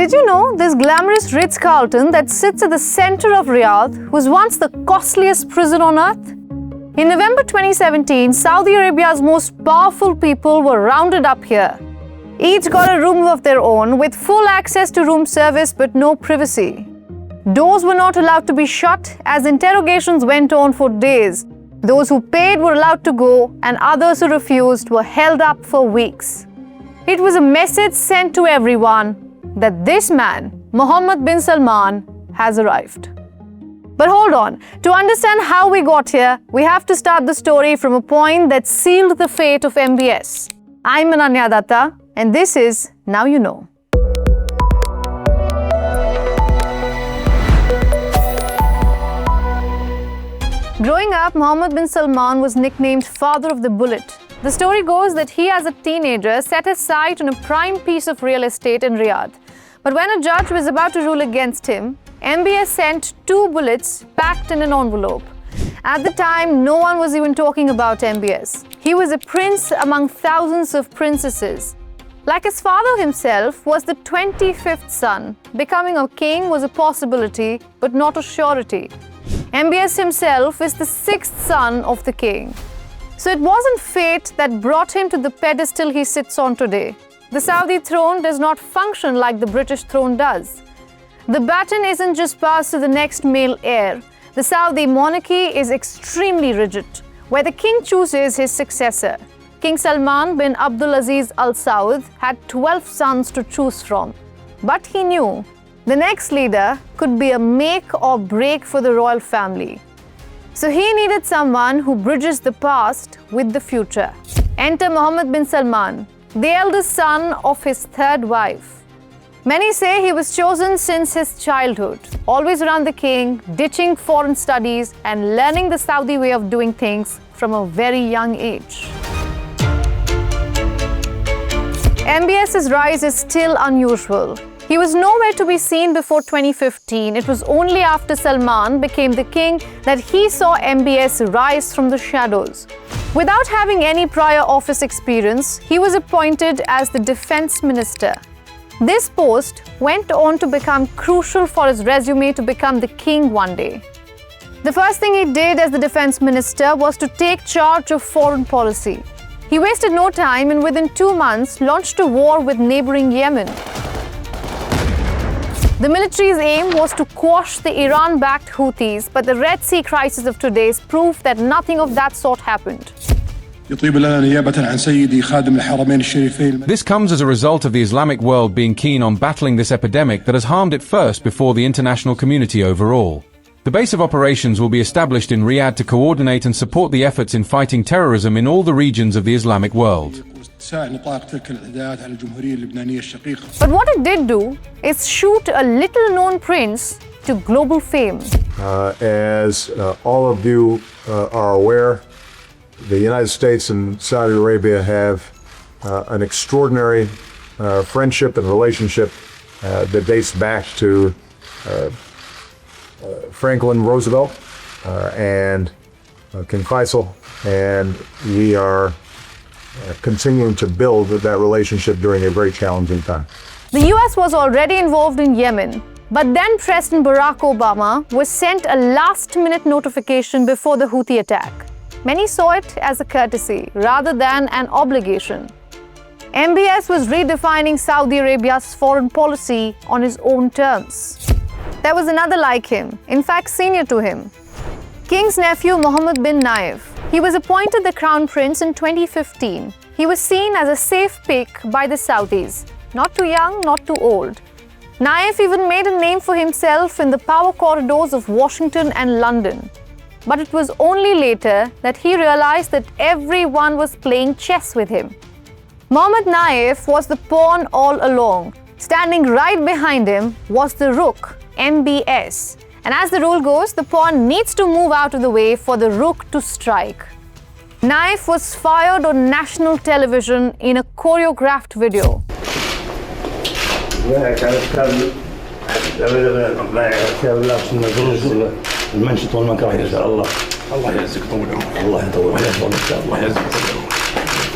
Did you know this glamorous Ritz-Carlton that sits at the center of Riyadh was once the costliest prison on earth? In November 2017, Saudi Arabia's most powerful people were rounded up here. Each got a room of their own with full access to room service but no privacy. Doors were not allowed to be shut as interrogations went on for days. Those who paid were allowed to go and others who refused were held up for weeks. It was a message sent to everyone that this man, Mohammed bin Salman, has arrived. But hold on, to understand how we got here, we have to start the story from a point that sealed the fate of MBS. I'm Ananya Dutta, and this is Now You Know. Growing up, Mohammed bin Salman was nicknamed Father of the Bullet. The story goes that he, as a teenager, set his sight on a prime piece of real estate in Riyadh. But when a judge was about to rule against him, MBS sent 2 bullets packed in an envelope. At the time, no one was even talking about MBS. He was a prince among thousands of princesses. Like his father himself, was the 25th son. Becoming a king was a possibility, but not a surety. MBS himself is the 6th son of the king. So it wasn't fate that brought him to the pedestal he sits on today. The Saudi throne does not function like the British throne does. The baton isn't just passed to the next male heir. The Saudi monarchy is extremely rigid, where the king chooses his successor. King Salman bin Abdulaziz Al Saud had 12 sons to choose from. But he knew the next leader could be a make or break for the royal family. So he needed someone who bridges the past with the future. Enter Mohammed bin Salman, the eldest son of his 3rd wife. Many say he was chosen since his childhood, always around the king, ditching foreign studies and learning the Saudi way of doing things from a very young age. MBS's rise is still unusual. He was nowhere to be seen before 2015. It was only after Salman became the king that he saw MBS rise from the shadows. Without having any prior office experience, he was appointed as the defense minister. This post went on to become crucial for his resume to become the king one day. The first thing he did as the defense minister was to take charge of foreign policy. He wasted no time and within 2 months launched a war with neighboring Yemen. The military's aim was to quash the Iran-backed Houthis, but the Red Sea crisis of today is proof that nothing of that sort happened. This comes as a result of the Islamic world being keen on battling this epidemic that has harmed it first before the international community overall. The base of operations will be established in Riyadh to coordinate and support the efforts in fighting terrorism in all the regions of the Islamic world. But what it did do is shoot a little-known prince to global fame. As all of you are aware, the United States and Saudi Arabia have an extraordinary friendship and relationship that dates back to Franklin Roosevelt and King Faisal, and we are continuing to build that relationship during a very challenging time. The US was already involved in Yemen, but then President Barack Obama was sent a last-minute notification before the Houthi attack. Many saw it as a courtesy rather than an obligation. MBS was redefining Saudi Arabia's foreign policy on his own terms. There was another like him, in fact senior to him. King's nephew Mohammed bin Naif. He was appointed the crown prince in 2015. He was seen as a safe pick by the Saudis. Not too young, not too old. Naif even made a name for himself in the power corridors of Washington and London. But it was only later that he realized that everyone was playing chess with him. Mohammed Naif was the pawn all along. Standing right behind him was the rook, MBS. And as the rule goes, the pawn needs to move out of the way for the rook to strike. Naif was fired on national television in a choreographed video.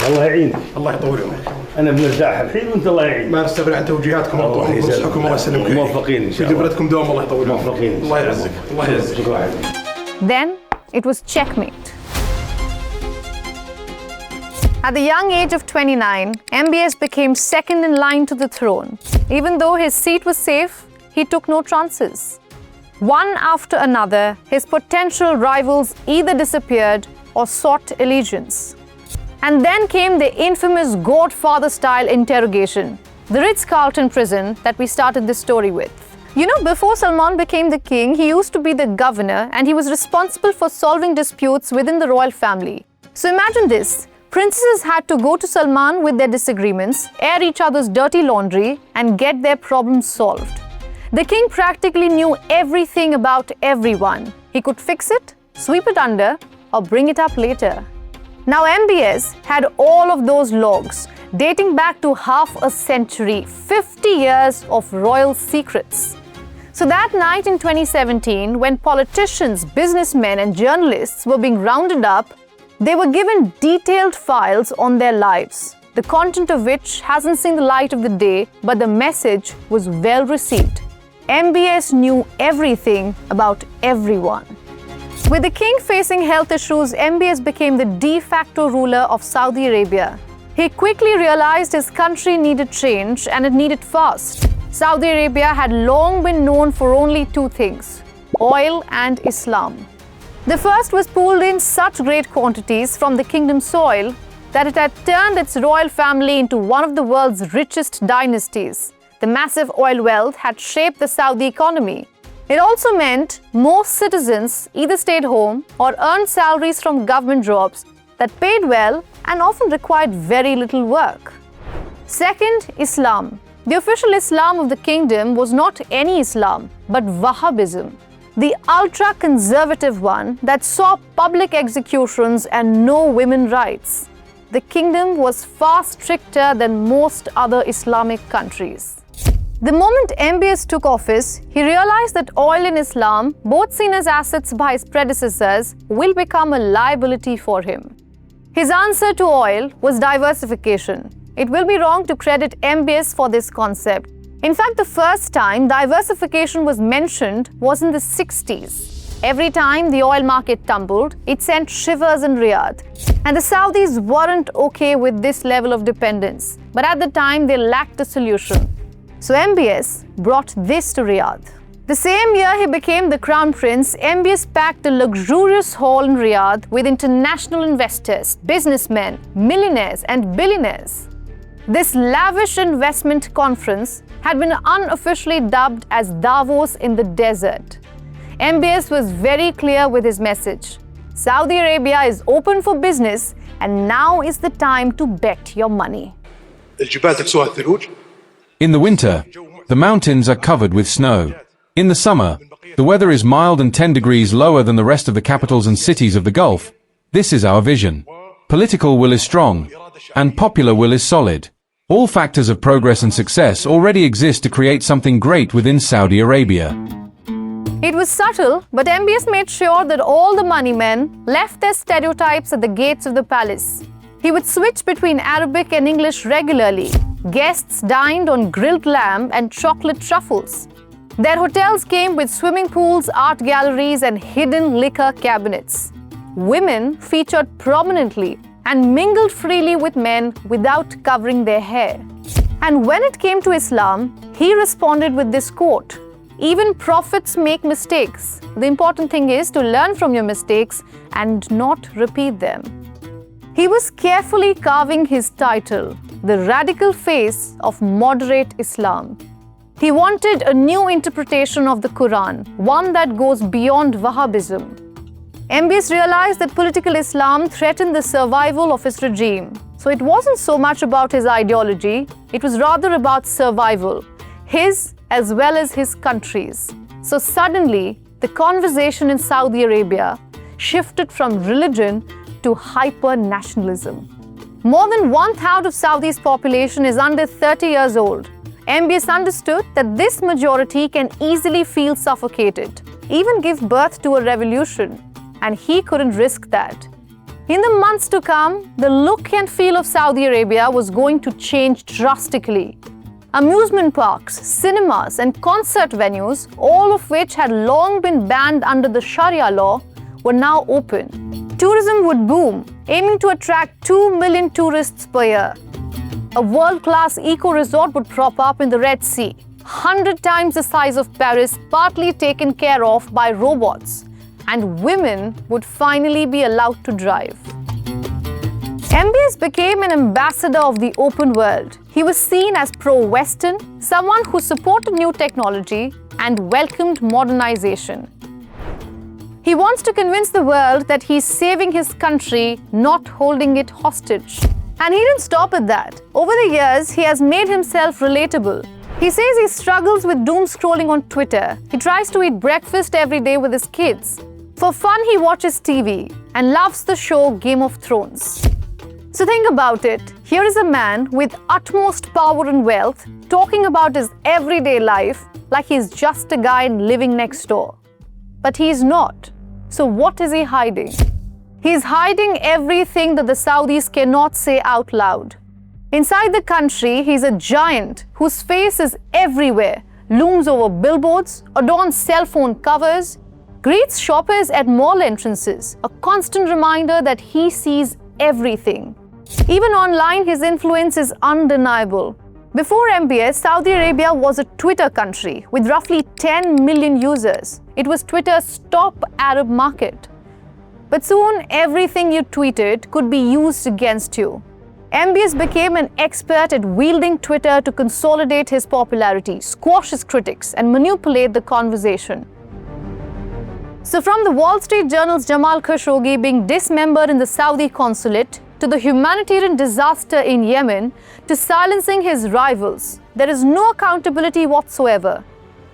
الله يعينك الله يطول عمرك انا بنرتاح الحين وانت الله يعين. ما نستبعد عن توجيهاتكم وطموحكم ونصحكم الله يسلمك. موفقين ان شاء الله. في جبلتكم دوام الله يطول عمرك. موفقين. الله يعزك. الله يعزك. شكرا. Then it was checkmate. At the young age of 29, MBS became second in line to the throne. Even though his seat was safe, he took no chances. One after another, his potential rivals either disappeared or sought allegiance. And then came the infamous Godfather-style interrogation, the Ritz-Carlton prison that we started this story with. You know, before Salman became the king, he used to be the governor and he was responsible for solving disputes within the royal family. So imagine this. Princesses had to go to Salman with their disagreements, air each other's dirty laundry, and get their problems solved. The king practically knew everything about everyone. He could fix it, sweep it under, or bring it up later. Now MBS had all of those logs, dating back to half a century, 50 years of royal secrets. So that night in 2017, when politicians, businessmen, and journalists were being rounded up, they were given detailed files on their lives, the content of which hasn't seen the light of the day, but the message was well received. MBS knew everything about everyone. With the king facing health issues, MBS became the de facto ruler of Saudi Arabia. He quickly realized his country needed change and it needed fast. Saudi Arabia had long been known for only two things: oil and Islam. The first was pooled in such great quantities from the kingdom's soil that it had turned its royal family into one of the world's richest dynasties. The massive oil wealth had shaped the Saudi economy. It also meant most citizens either stayed home or earned salaries from government jobs that paid well and often required very little work. Second, Islam. The official Islam of the kingdom was not any Islam, but Wahhabism. The ultra-conservative one that saw public executions and no women rights. The kingdom was far stricter than most other Islamic countries. The moment MBS took office, he realized that oil and Islam, both seen as assets by his predecessors, will become a liability for him. His answer to oil was diversification. It will be wrong to credit MBS for this concept. In fact, the first time diversification was mentioned was in the 60s. Every time the oil market tumbled, it sent shivers in Riyadh. And the Saudis weren't okay with this level of dependence. But at the time, they lacked a solution. So MBS brought this to Riyadh. The same year he became the crown prince, MBS packed a luxurious hall in Riyadh with international investors, businessmen, millionaires, and billionaires. This lavish investment conference had been unofficially dubbed as Davos in the desert. MBS was very clear with his message. Saudi Arabia is open for business and now is the time to bet your money. In the winter, the mountains are covered with snow. In the summer, the weather is mild and 10 degrees lower than the rest of the capitals and cities of the Gulf. This is our vision. Political will is strong, and popular will is solid. All factors of progress and success already exist to create something great within Saudi Arabia. It was subtle, but MBS made sure that all the money men left their stereotypes at the gates of the palace. He would switch between Arabic and English regularly. Guests dined on grilled lamb and chocolate truffles. Their hotels came with swimming pools, art galleries, and hidden liquor cabinets. Women featured prominently and mingled freely with men without covering their hair. And when it came to Islam, he responded with this quote: "Even prophets make mistakes. The important thing is to learn from your mistakes and not repeat them." He was carefully carving his title, the radical face of moderate Islam. He wanted a new interpretation of the Quran, one that goes beyond Wahhabism. MBS realized that political Islam threatened the survival of his regime. So it wasn't so much about his ideology, it was rather about survival, his as well as his country's. So suddenly, the conversation in Saudi Arabia shifted from religion to hyper-nationalism. More than 1/3 of Saudi's population is under 30 years old. MBS understood that this majority can easily feel suffocated, even give birth to a revolution, and he couldn't risk that. In the months to come, the look and feel of Saudi Arabia was going to change drastically. Amusement parks, cinemas, and concert venues, all of which had long been banned under the Sharia law, were now open. Tourism would boom, aiming to attract 2 million tourists per year. A world-class eco-resort would prop up in the Red Sea, 100 times the size of Paris, partly taken care of by robots. And women would finally be allowed to drive. MBS became an ambassador of the open world. He was seen as pro-Western, someone who supported new technology and welcomed modernization. He wants to convince the world that he's saving his country, not holding it hostage. And he didn't stop at that. Over the years, he has made himself relatable. He says he struggles with doom scrolling on Twitter. He tries to eat breakfast every day with his kids. For fun, he watches TV and loves the show Game of Thrones. So think about it. Here is a man with utmost power and wealth talking about his everyday life like he's just a guy living next door. But he's not. So what is he hiding? He's hiding everything that the Saudis cannot say out loud. Inside the country, he's a giant whose face is everywhere, looms over billboards, adorns cell phone covers, greets shoppers at mall entrances, a constant reminder that he sees everything. Even online, his influence is undeniable. Before MBS, Saudi Arabia was a Twitter country with roughly 10 million users. It was Twitter's top Arab market. But soon, everything you tweeted could be used against you. MBS became an expert at wielding Twitter to consolidate his popularity, squash his critics, and manipulate the conversation. So from the Wall Street Journal's Jamal Khashoggi being dismembered in the Saudi consulate, to the humanitarian disaster in Yemen, to silencing his rivals, there is no accountability whatsoever.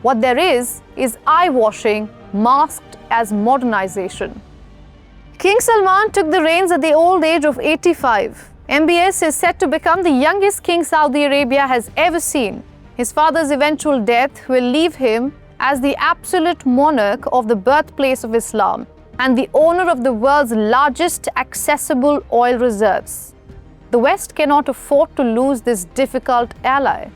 What there is eye-washing, masked as modernization. King Salman took the reins at the old age of 85. MBS is set to become the youngest king Saudi Arabia has ever seen. His father's eventual death will leave him as the absolute monarch of the birthplace of Islam and the owner of the world's largest accessible oil reserves. The West cannot afford to lose this difficult ally.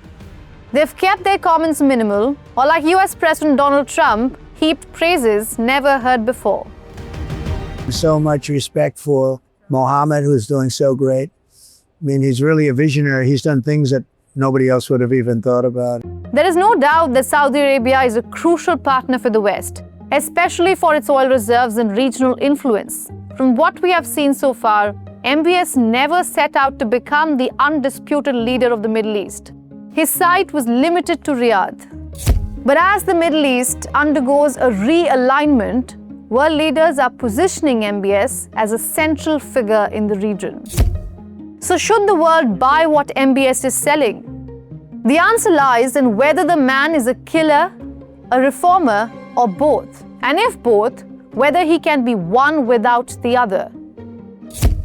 They've kept their comments minimal, or like US President Donald Trump, heaped praises never heard before. So much respect for Mohammed, who's doing so great. I mean, he's really a visionary. He's done things that nobody else would have even thought about. There is no doubt that Saudi Arabia is a crucial partner for the West, especially for its oil reserves and regional influence. From what we have seen so far, MBS never set out to become the undisputed leader of the Middle East. His sight was limited to Riyadh. But as the Middle East undergoes a realignment, world leaders are positioning MBS as a central figure in the region. So should the world buy what MBS is selling? The answer lies in whether the man is a killer, a reformer, or both. And if both, whether he can be one without the other.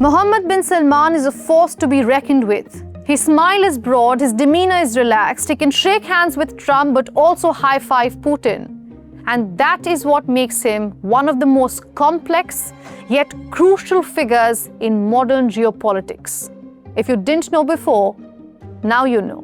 Mohammed bin Salman is a force to be reckoned with. His smile is broad, his demeanor is relaxed, he can shake hands with Trump but also high-five Putin. And that is what makes him one of the most complex yet crucial figures in modern geopolitics. If you didn't know before, now you know.